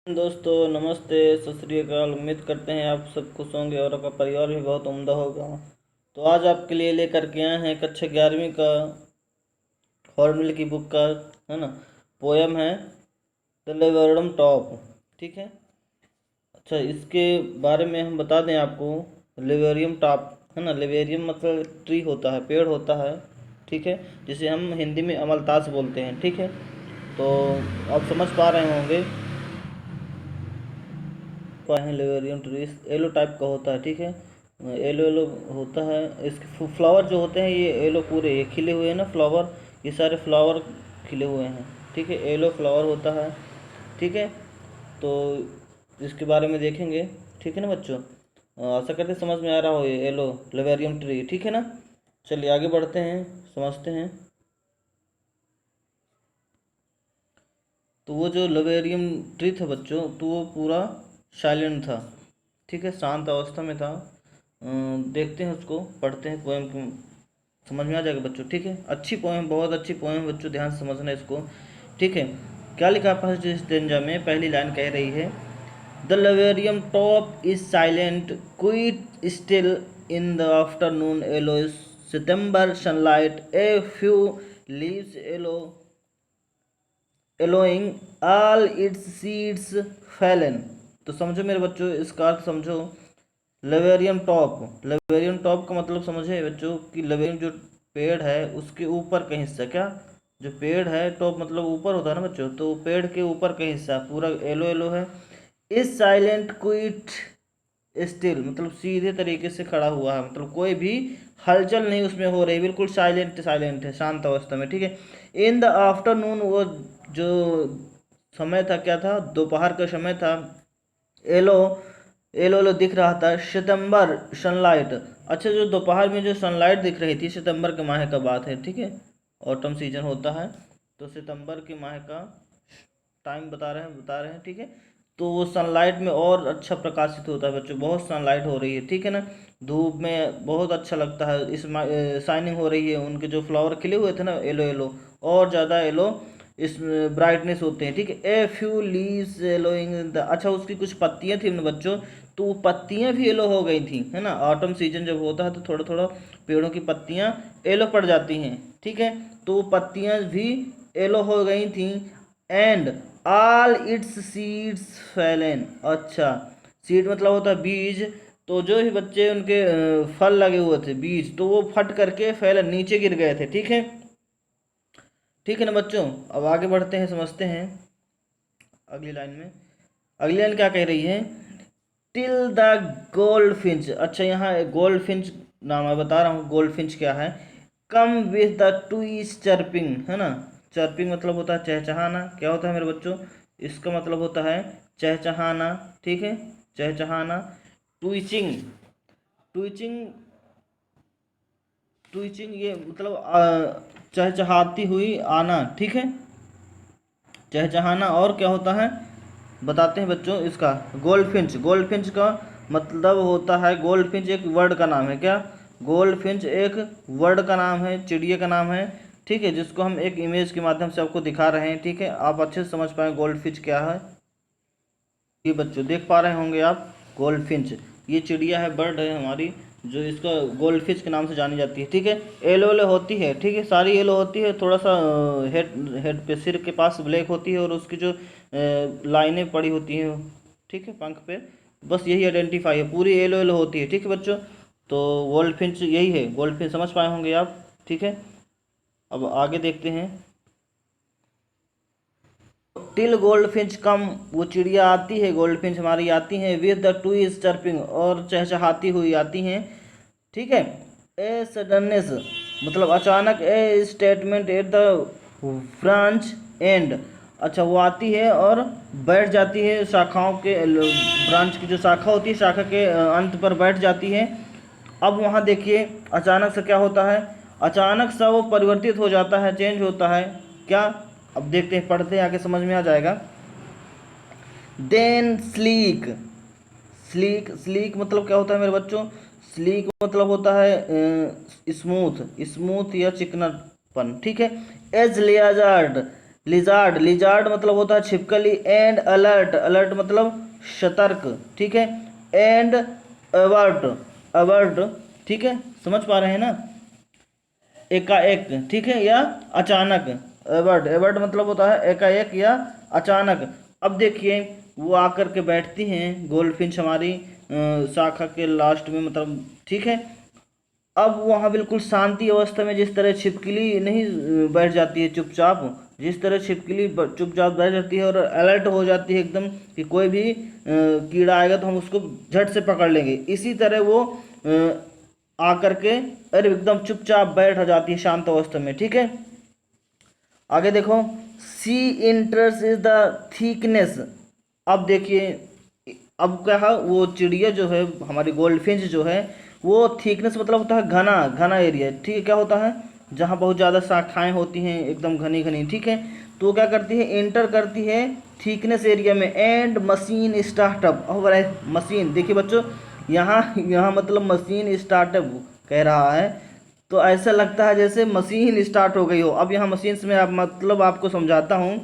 दोस्तों नमस्ते, सत श्री अकाल। उम्मीद करते हैं आप सब खुश होंगे और आपका परिवार भी बहुत उम्दा होगा। तो आज आपके लिए लेकर के आए हैं कक्षा 11वीं का हॉर्नबिल की बुक का, है ना, पोयम है द लेबोरडम टॉप। ठीक है। अच्छा, इसके बारे में हम बता दें आपको। लेबोरियम टॉप, है ना, लेबोरियम मतलब ट्री होता है, पेड़ होता है। ठीक है। जिसे हम हिंदी में अमलतास बोलते हैं। ठीक है। तो आप समझ पा रहे होंगे पाए लेवेरियम ट्रीज येलो टाइप का होता है। ठीक है। येलो येलो होता है। इसके फ्लावर जो होते हैं ये येलो पूरे ये खिले हुए हैं ना फ्लावर, ये सारे फ्लावर खिले हुए हैं। ठीक है। येलो फ्लावर होता है। ठीक है। तो इसके बारे में देखेंगे। ठीक है ना बच्चों। आशा करते समझ में आ रहा हो ये येलो लेवेरियम ट्री। ठीक है ना। चलिए आगे बढ़ते हैं, समझते हैं। तो वो जो लवेरियम ट्री था बच्चों, तो वो पूरा साइलेंट था। ठीक है, शांत अवस्था में था। देखते हैं उसको, पढ़ते हैं पोएम को, समझ में आ जाएगा बच्चों। ठीक है। अच्छी पोएम, बहुत अच्छी पोएम बच्चों, ध्यान से समझना इसको। ठीक है। क्या लिखा पास इस डेंजा में, पहली लाइन कह रही है the laburnum top is silent quite still in the afternoon yellow September sunlight a few leaves yellowing all its seeds fallen. तो समझो मेरे बच्चों, इसका अर्थ समझो। लेवेरियम टॉप का मतलब समझे बच्चों कि लेवेरियम जो पेड़ है उसके ऊपर का हिस्सा, क्या जो पेड़ है, टॉप मतलब ऊपर होता है ना बच्चों, तो पेड़ के ऊपर का हिस्सा पूरा येलो येलो है। इस साइलेंट क्विट स्टिल मतलब सीधे तरीके से खड़ा हुआ है, मतलब कोई भी हलचल नहीं उसमें हो रही, बिल्कुल साइलेंट साइलेंट है, शांत अवस्था में। ठीक है। इन द आफ्टरनून, वो जो समय था क्या था, दोपहर का समय था। येलो येलो येलो दिख रहा था। सितंबर सनलाइट, अच्छा जो दोपहर में जो सनलाइट दिख रही थी, सितंबर के माह का बात है। ठीक है। ऑटम सीजन होता है, तो सितंबर के माह का टाइम बता रहे हैं। ठीक है। तो वो सनलाइट में और अच्छा प्रकाशित होता है बच्चों, बहुत सनलाइट हो रही है। ठीक है ना। धूप में बहुत अच्छा लगता है, इस शाइनिंग हो रही है, उनके जो फ्लावर खिले हुए थे ना येलो येलो, और ज़्यादा येलो इस ब्राइटनेस होते हैं। ठीक है। ए फ्यू लीव्स येलोइंग द, अच्छा उसकी कुछ पत्तियां थी अपने बच्चों, तो वो पत्तियां भी येलो हो गई थी, है ना। ऑटम सीजन जब होता है तो थोड़ा थोड़ा पेड़ों की पत्तियां येलो पड़ जाती हैं। ठीक है। तो वो पत्तियां भी येलो हो गई थी। And all its seeds Fallon, अच्छा सीड मतलब होता है बीज, तो जो भी बच्चे उनके फल लगे हुए थे बीज, तो वो फट करके फैलन नीचे गिर गए थे। ठीक है। ठीक है ना बच्चों। अब आगे बढ़ते हैं, समझते हैं अगली लाइन में। अगली लाइन क्या कह रही है, टिल द गोल्ड फिंच, अच्छा यहाँ गोल्ड फिंच नाम है, बता रहा हूँ गोल्ड फिंच क्या है। कम विथ द ट्वीस चर्पिंग, है ना। चर्पिंग मतलब होता है चहचहाना, क्या होता है मेरे बच्चों, इसका मतलब होता है चहचहाना। ठीक है। चहचहाना। ट्विचिंग, ट्विचिंग ट्विचिंग ये मतलब चहचहाती हुई आना। ठीक है। चहचहाना। और क्या होता है बताते हैं बच्चों इसका। गोल्डफिंच, गोल्डफिंच का मतलब होता है, गोल्डफिंच एक वर्ड का नाम है, क्या, गोल्डफिंच एक वर्ड का नाम है, चिड़िया का नाम है। ठीक है। जिसको हम एक इमेज के माध्यम से आपको दिखा रहे हैं। ठीक है। आप अच्छे से समझ पाए गोल्डफिंच क्या है। ये बच्चों देख पा रहे होंगे आप, गोल्डफिंच ये चिड़िया है, बर्ड है हमारी, जो इसका गोल्डफिश के नाम से जानी जाती है। ठीक है। येलो येलो होती है, ठीक है, सारी येलो होती है, थोड़ा सा हेड हेड पे, सिर के पास ब्लैक होती है, और उसकी जो लाइनें पड़ी होती हैं, ठीक है, पंख पे, बस यही आइडेंटिफाई है, पूरी येलो येलो होती है। ठीक है बच्चों। तो गोल्डफिंच यही है, गोल्डफिंच समझ पाए होंगे आप। ठीक है। अब आगे देखते हैं। टिल गोल्ड फिंच कम, वो चिड़िया आती है, गोल्ड फिंच हमारी आती हैं, with the two is chirping, और चहचहाती हुई आती हैं। ठीक है। ए सडननेस मतलब अचानक, ए statement at the branch and, अच्छा वो आती है और बैठ जाती है शाखाओं के, ब्रांच की जो शाखा होती है, शाखा के अंत पर बैठ जाती है। अब वहाँ देखिए अचानक से क्या होता है, अचानक सा वो परिवर्तित हो जाता है, चेंज होता है, क्या, अब देखते हैं, पढ़ते हैं, आगे समझ में आ जाएगा। देन स्लीक, स्लीक स्लीक मतलब क्या होता है मेरे बच्चों, स्लीक मतलब होता है स्मूथ, स्मूथ या चिकनापन। ठीक है। एज लेजर्ड, लिजार्ड, लिजार्ड मतलब होता है छिपकली। एंड अलर्ट, अलर्ट मतलब सतर्क, ठीक है। एंड अवर्ट, अवर्ट, ठीक है, समझ पा रहे हैं ना, एकाएक, ठीक है, या अचानक। एवर्ट, एवर्ट मतलब होता है एकाएक या अचानक। अब देखिए वो आकर के बैठती हैं गोल्डफिंच हमारी शाखा के लास्ट में, मतलब ठीक है। अब वहाँ बिल्कुल शांति अवस्था में, जिस तरह छिपकली नहीं बैठ जाती है चुपचाप, जिस तरह छिपकली चुपचाप बैठ जाती है और अलर्ट हो जाती है एकदम कि कोई भी कीड़ा आएगा तो हम उसको झट से पकड़ लेंगे, इसी तरह वो आकर के अरे एकदम चुपचाप बैठ जाती है शांत अवस्था में, ठीक है। आगे देखो, सी इंटरेस्ट इज द थिकनेस। अब देखिए, अब क्या है, वो चिड़िया जो है हमारी गोल्डफिंच जो है, वो थिकनेस मतलब होता है घना, घना एरिया, ठीक है। क्या होता है, जहाँ बहुत ज़्यादा शाखाएं होती हैं एकदम घनी घनी, ठीक है। तो क्या करती है, एंटर करती है थिकनेस एरिया में। एंड मशीन स्टार्टअप, और मशीन, देखिए बच्चों, यहाँ यहाँ मतलब मशीन स्टार्टअप कह रहा है, तो ऐसा लगता है जैसे मशीन स्टार्ट हो गई हो। अब यहाँ मशीन में आप मतलब आपको समझाता हूँ।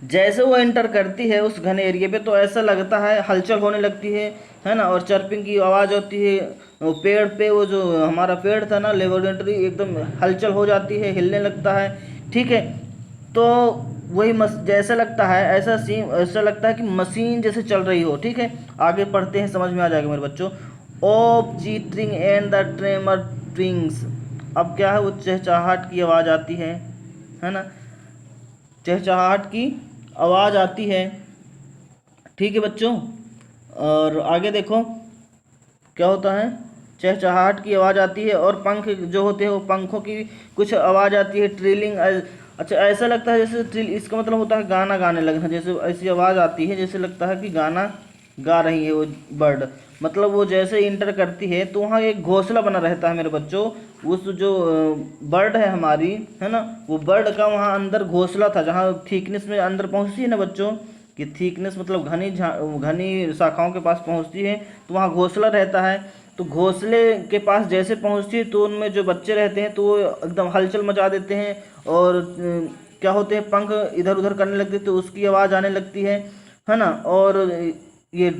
जैसे वो एंटर करती है उस घने एरिया पे, तो ऐसा लगता है हलचल होने लगती है ना, और चर्पिंग की आवाज़ होती है। वो पेड़ पे, वो जो हमारा पेड़ था ना लेबोरेटरी, एकदम हलचल हो जाती है, हिलने लगता है, ठीक है। तो वही जैसा लगता है, ऐसा सीन, ऐसा लगता है कि मशीन जैसे चल रही हो, ठीक है। आगे पढ़ते हैं, समझ में आ जाएगा मेरे बच्चों। Of chittering and the tremor wings. अब क्या है, वो चहचहाहट की आवाज़ आती है ना, चहचहाहट की आवाज़ आती है, ठीक है बच्चों। और आगे देखो क्या होता है, चहचहाहट की आवाज़ आती है, और पंख जो होते हैं वो पंखों की कुछ आवाज़ आती है, ट्रिलिंग। अच्छा, ऐसा लगता है जैसे ट्रिल, इसका मतलब होता है गाना गाने लगना, जैसे ऐसी आवाज़ आती है जैसे लगता है कि गाना गा रही है वो बर्ड। मतलब वो जैसे इंटर करती है तो वहाँ एक घोंसला बना रहता है मेरे बच्चों। उस जो बर्ड है हमारी, है ना, वो बर्ड का वहाँ अंदर घोंसला था, जहाँ थिकनेस में अंदर पहुँचती है ना बच्चों, कि थिकनेस मतलब घनी घनी शाखाओं के पास पहुँचती है, तो वहाँ घोंसला रहता है। तो घोंसले के पास जैसे पहुँचती है तो उनमें जो बच्चे रहते हैं तो वो एकदम हलचल मचा देते हैं, और क्या होते हैं, पंख इधर उधर करने लगते हैं, तो उसकी आवाज़ आने लगती है ना। और ये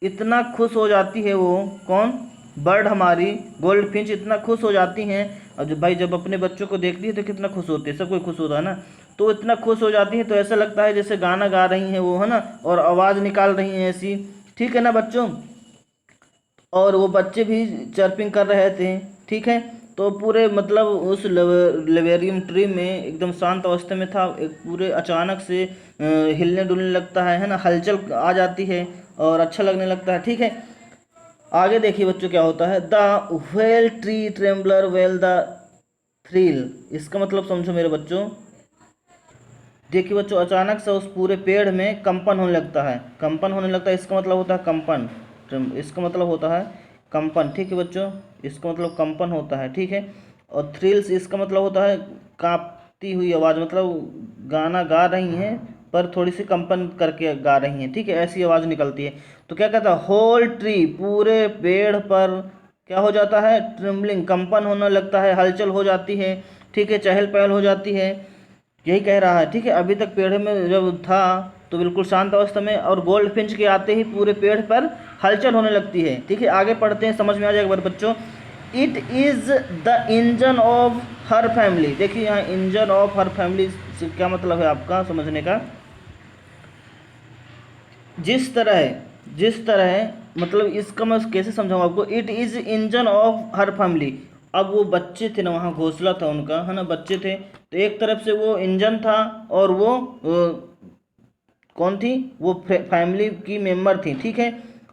इतना खुश हो जाती है वो, कौन, बर्ड हमारी गोल्ड फिंच इतना खुश हो जाती हैं। और जब भाई जब अपने बच्चों को देखती है तो कितना खुश होती है, सब कोई खुश होता है ना, तो इतना खुश हो जाती है तो ऐसा लगता है जैसे गाना गा रही हैं वो, है ना, और आवाज़ निकाल रही हैं ऐसी, ठीक है ना बच्चों। और वो बच्चे भी चर्पिंग कर रहे थे, ठीक है। तो पूरे मतलब उस लेवेरियम ट्री में एकदम शांत अवस्था में था, एक पूरे अचानक से हिलने डुलने लगता है ना, हलचल आ जाती है और अच्छा लगने लगता है, ठीक है। आगे देखिए बच्चों क्या होता है, the whole tree trembler well the thrill. इसका मतलब समझो मेरे बच्चों, देखिए बच्चों, अचानक से उस पूरे पेड़ में कंपन होने लगता है, कंपन होने लगता है, इसका मतलब होता है कंपन, इसका मतलब होता है कंपन, ठीक है बच्चों, इसका मतलब कंपन होता है, ठीक है। और थ्रिल्स इसका मतलब होता है कांपती हुई आवाज़, मतलब गाना गा रही हैं पर थोड़ी सी कंपन करके गा रही हैं, ठीक है, ऐसी आवाज़ निकलती है। तो क्या कहता है, होल ट्री, पूरे पेड़ पर क्या हो जाता है, ट्रिम्बलिंग, कंपन होने लगता है, हलचल हो जाती है, ठीक है, चहल पहल हो जाती है, यही कह रहा है, ठीक है। अभी तक पेड़ में जब था तो बिल्कुल शांत अवस्था में, और गोल्ड फिंच के आते ही पूरे पेड़ पर हलचल होने लगती है, ठीक है। आगे पढ़ते हैं, समझ में आ जाएगा बार बच्चों। It is the engine of her family. देखिए यहाँ इंजन ऑफ हर फैमिली से क्या मतलब है आपका समझने का, जिस तरह मतलब इसका मैं कैसे समझाऊँ आपको, it is engine of her family. अब वो बच्चे थे ना, वहाँ घोंसला था उनका, है ना, बच्चे थे, तो एक तरफ से वो इंजन था, और वो कौन थी, वो फैमिली की मेंबर थी, ठीक है।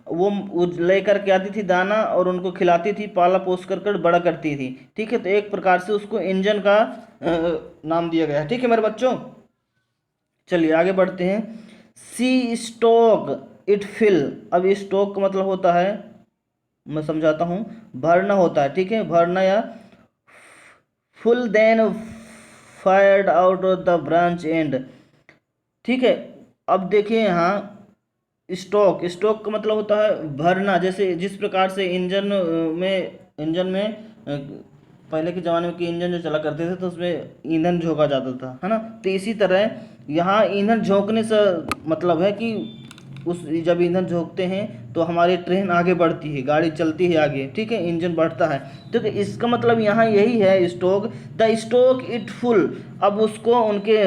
वो लेकर के आती थी दाना और उनको खिलाती थी, पाला पोस कर बड़ा करती थी, ठीक है। तो एक प्रकार से उसको इंजन का नाम दिया गया है, ठीक है मेरे बच्चों। चलिए आगे बढ़ते हैं। सी स्टोक इट फिल। अब स्टोक का मतलब होता है, मैं समझाता हूँ, भरना होता है, ठीक है, भरना या full then fired out of the branch and, ठीक है। अब देखिए यहाँ स्टॉक, स्टॉक का मतलब होता है भरना, जैसे जिस प्रकार से इंजन में पहले के ज़माने में कि इंजन जो चला करते थे तो उसमें ईंधन झोंका जाता था, है ना। तो इसी तरह यहाँ ईंधन झोंकने से मतलब है कि उस जब ईंधन झोंकते हैं तो हमारी ट्रेन आगे बढ़ती है, गाड़ी चलती है आगे, ठीक है, इंजन बढ़ता है। तो इसका मतलब यहाँ यही है, stoke the stoke it full. अब उसको उनके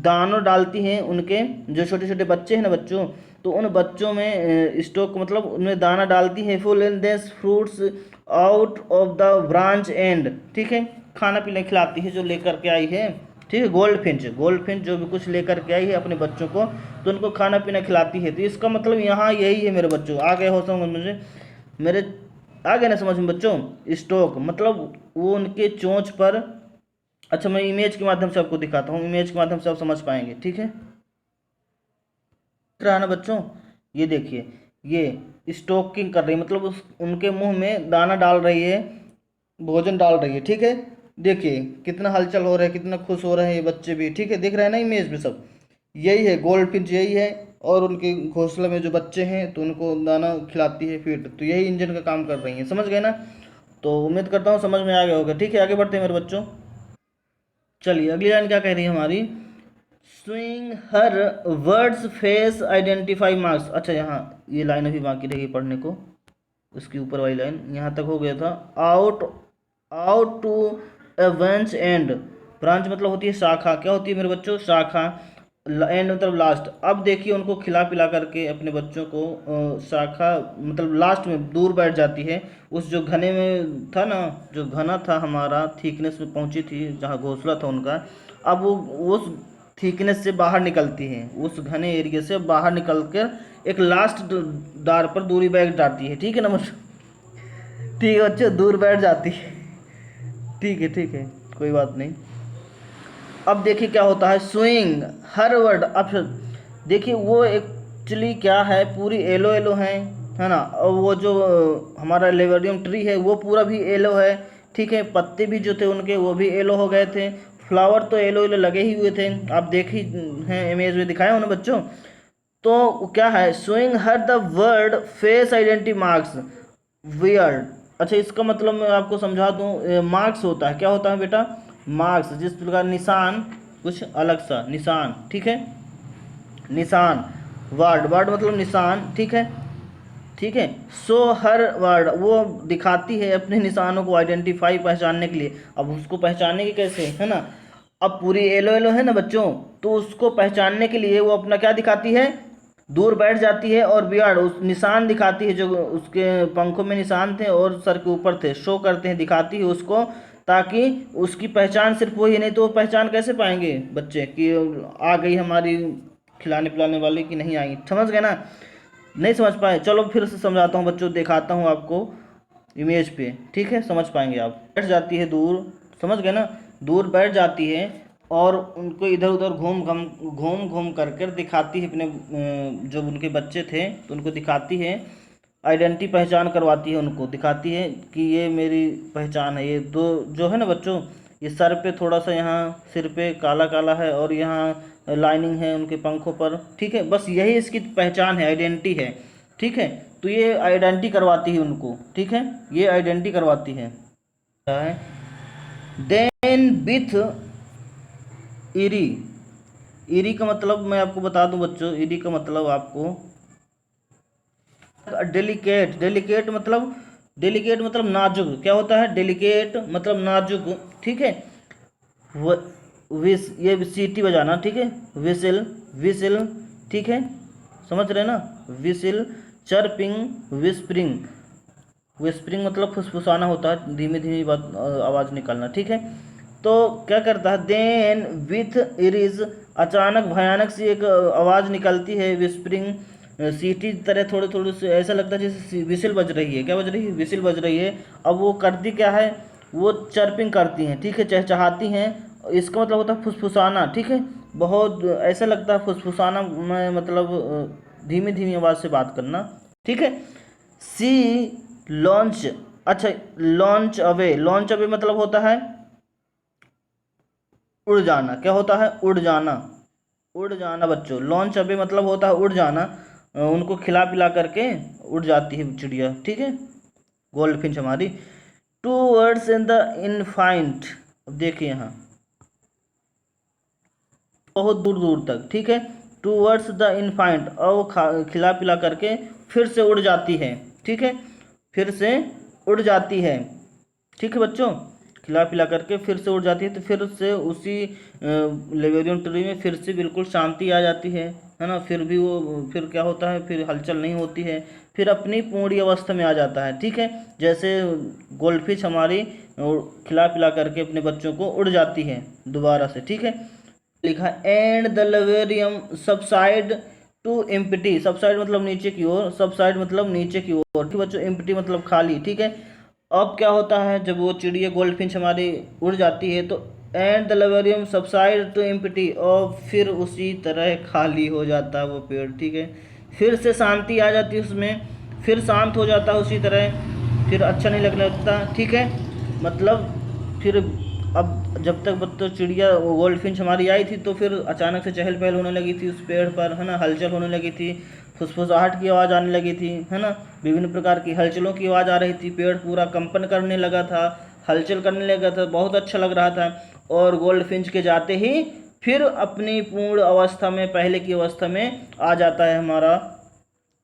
दानों डालती हैं, उनके जो छोटे छोटे बच्चे हैं ना बच्चों, तो उन बच्चों में स्टोक मतलब उनमें दाना डालती है, फुल एंड देस fruits out of the branch and, ठीक है, खाना पीना खिलाती है जो लेकर के आई है, ठीक है। गोल्ड फिंच जो भी कुछ लेकर के आई है अपने बच्चों को, तो उनको खाना पीना खिलाती है। तो इसका मतलब यहाँ यही है मेरे बच्चों, आ गए हो समझ मुझे मेरे, आ गए ना समझ में बच्चों। स्टोक मतलब वो उनके चोंच पर, अच्छा मैं इमेज के माध्यम से आपको दिखाता हूँ, इमेज के माध्यम से आप समझ पाएंगे, ठीक है। दिख रहा है ना बच्चों, ये देखिए, ये स्टोकिंग कर रही है, मतलब उनके मुंह में दाना डाल रही है, भोजन डाल रही है, ठीक है। देखिए कितना हलचल हो रहा है, कितना खुश हो रहे हैं ये बच्चे भी, ठीक है, दिख रहा है ना इमेज में सब। यही है गोल्ड फिंच, यही है। और उनके घोंसले में जो बच्चे हैं तो उनको दाना खिलाती है फीड, तो यही इंजन का काम कर रही है, समझ गए ना। तो उम्मीद करता हूँ समझ में आ गया होगा, ठीक है। आगे बढ़ते हैं मेरे बच्चों। चलिए अगली लाइन क्या कह रही है हमारी, स्विंग हर वर्ड्स फेस आइडेंटिफाई मार्क्स। अच्छा यहाँ ये लाइन अभी बाकी रहेगी पढ़ने को, उसकी ऊपर वाली लाइन यहाँ तक हो गया था। Out out to a branch and, branch मतलब होती है शाखा, क्या होती है मेरे बच्चों, शाखा। एंड मतलब लास्ट। अब देखिए उनको खिला पिला करके अपने बच्चों को शाखा मतलब लास्ट में दूर बैठ जाती है, उस जो घने में था ना, जो घना था हमारा थिकनेस में पहुंची थी जहाँ घोंसला था उनका। अब वो उस थिकनेस से बाहर निकलती हैं, उस घने एरिया से बाहर निकल कर एक लास्ट दार पर दूरी बैठ जाती है, ठीक है ना मतलब, ठीक है बच्चों, दूर बैठ जाती है, ठीक है, कोई बात नहीं। अब देखिए क्या होता है, स्विंग हर वर्ड। अब देखिए वो एक्चुअली क्या है, पूरी येलो येलो है ना। और वो जो हमारा लेवेरियम ट्री है वो पूरा भी येलो है, ठीक है। पत्ते भी जो थे उनके वो भी येलो हो गए थे, फ्लावर तो येलो येलो लगे ही हुए थे, आप देख ही हैं इमेज में दिखाया उन्हें बच्चों। तो क्या है, swing her the word face identity marks weird. अच्छा इसका मतलब मैं आपको समझा दूं, मार्क्स होता है, क्या होता है बेटा, मार्क्स, जिस प्रकार निशान, कुछ अलग सा निशान, ठीक है, निशान। वर्ड मतलब निशान, ठीक है, ठीक है। सो हर वर्ड वो दिखाती है अपने निशानों को आइडेंटिफाई पहचानने के लिए। अब उसको पहचानेगी कैसे, है ना। अब पूरी येलो येलो है ना बच्चों, तो उसको पहचानने के लिए वो अपना क्या दिखाती है, दूर बैठ जाती है और बियर्ड उस निशान दिखाती है, जो उसके पंखों में निशान थे और सर के ऊपर थे, शो करते हैं, दिखाती है उसको, ताकि उसकी पहचान सिर्फ वही, नहीं तो वो पहचान कैसे पाएंगे बच्चे कि आ गई हमारी खिलाने पिलाने वाली कि नहीं आई, समझ गए ना। नहीं समझ पाए, चलो फिर से समझाता हूँ बच्चों, दिखाता हूँ आपको इमेज पे, ठीक है, समझ पाएंगे आप। बैठ जाती है दूर, समझ गए ना, दूर बैठ जाती है और उनको इधर उधर घूम घूम कर कर दिखाती है अपने जो उनके बच्चे थे तो उनको दिखाती है, आइडेंटिटी पहचान करवाती है, उनको दिखाती है कि ये मेरी पहचान है। ये दो जो है ना बच्चों, ये सर पे थोड़ा सा, यहाँ सिर पे काला काला है और यहाँ लाइनिंग है उनके पंखों पर, ठीक है, बस यही इसकी पहचान है, आइडेंटिटी है, ठीक है। तो ये आइडेंटिटी करवाती है उनको, ठीक है, ये आइडेंटिटी करवाती है। देन विथ इरी, इरी का मतलब मैं आपको बता दूं बच्चों, इरी का मतलब आपको डेलिकेट, डेलिकेट मतलब नाजुक, क्या होता है, डेलिकेट मतलब नाजुक, ठीक है। वो विस, ये सीटी बजाना, ठीक है, विसिल, विसिल, ठीक है, समझ रहे ना, विसिल, चर्पिंग, विस्परिंग, विस्परिंग मतलब फुसफुसाना होता है, धीमी धीमी बात आवाज़ निकालना, ठीक है। तो क्या करता है, देन विथ इरिज, अचानक भयानक सी एक आवाज़ निकलती है, विस्परिंग, सीटी तरह थोड़े थोड़े से ऐसा लगता है जैसे विसिल बज रही है, क्या बज रही है, विसिल बज रही है। अब वो करती क्या है, वो चर्पिंग करती हैं, ठीक है, चहचहाती हैं। इसका मतलब होता है फुसफुसाना, ठीक है, बहुत ऐसा लगता है फुसफुसाना में मतलब धीमी धीमी आवाज़ से बात करना, ठीक है। सी लॉन्च, अच्छा लॉन्च अवे मतलब होता है उड़ जाना, क्या होता है, उड़ जाना, उड़ जाना बच्चों, लॉन्च अवे मतलब होता है उड़ जाना। उनको खिला पिला करके उड़ जाती है चिड़िया, ठीक है, गोल्ड फिंच हमारी। Towards in the infinite. अब देखिए यहाँ बहुत दूर दूर तक, ठीक है, टूवर्ड्स द इनफाइंट, और वो खिला पिला करके फिर से उड़ जाती है, ठीक है, फिर से उड़ जाती है, ठीक है बच्चों, खिला पिला करके फिर से उड़ जाती है, तो फिर से उसी लेवेरियम ट्री में फिर से बिल्कुल शांति आ जाती है ना, फिर भी वो फिर क्या होता है, फिर हलचल नहीं होती है, फिर अपनी पूर्ण अवस्था में आ जाता है, ठीक है, जैसे गोल्डफिश हमारी खिला पिला करके अपने बच्चों को उड़ जाती है दोबारा से, ठीक है। लिखा and the laburnum subside to empty, subside मतलब नीचे की ओर, सबसाइड मतलब नीचे की ओर, ठीक बच्चों, एम्प्टी मतलब खाली, ठीक है। अब क्या होता है, जब वो चिड़िया गोल्डफिश हमारी उड़ जाती है तो and the laburnum subside to empty, और फिर उसी तरह खाली हो जाता है वो पेड़, ठीक है, फिर से शांति आ जाती है उसमें, फिर शांत हो जाता है उसी तरह, फिर अच्छा नहीं लगने लगता, ठीक है, मतलब फिर अब जब तक बच्चों चिड़िया गोल्डफिश हमारी आई थी तो फिर अचानक से चहल पहल होने लगी थी उस पेड़ पर, है ना, हलचल होने लगी थी, फुसफुसाहट की आवाज़ आने लगी थी, है ना, विभिन्न प्रकार की हलचलों की आवाज़ आ रही थी, पेड़ पूरा कंपन करने लगा था, हलचल करने लगा था, बहुत अच्छा लग रहा था। और गोल्डफिश के जाते ही फिर अपनी पूर्ण अवस्था में, पहले की अवस्था में आ जाता है हमारा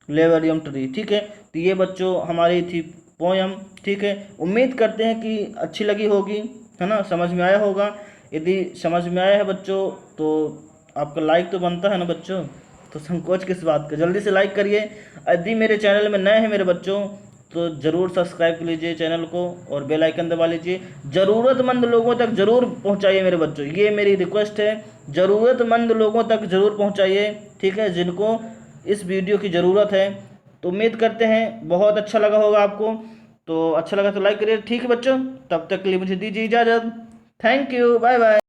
लेवेरियम ट्री, ठीक है। तो ये बच्चों हमारी थी पोयम, ठीक है, उम्मीद करते हैं कि अच्छी लगी होगी, है ना, समझ में आया होगा। यदि समझ में आया है बच्चों तो आपका लाइक तो बनता है ना बच्चों, तो संकोच किस बात का, जल्दी से लाइक करिए। यदि मेरे चैनल में नए हैं मेरे बच्चों तो ज़रूर सब्सक्राइब कर लीजिए चैनल को और बेल आइकन दबा लीजिए, ज़रूरतमंद लोगों तक ज़रूर पहुंचाइए मेरे बच्चों, ये मेरी रिक्वेस्ट है, ज़रूरतमंद लोगों तक ज़रूर पहुंचाइए, ठीक है, जिनको इस वीडियो की ज़रूरत है। तो उम्मीद करते हैं बहुत अच्छा लगा होगा आपको, तो अच्छा लगा तो लाइक करिए, ठीक है बच्चों, तब तक के लिए मुझे दीजिए इजाज़त, थैंक यू, बाय बाय।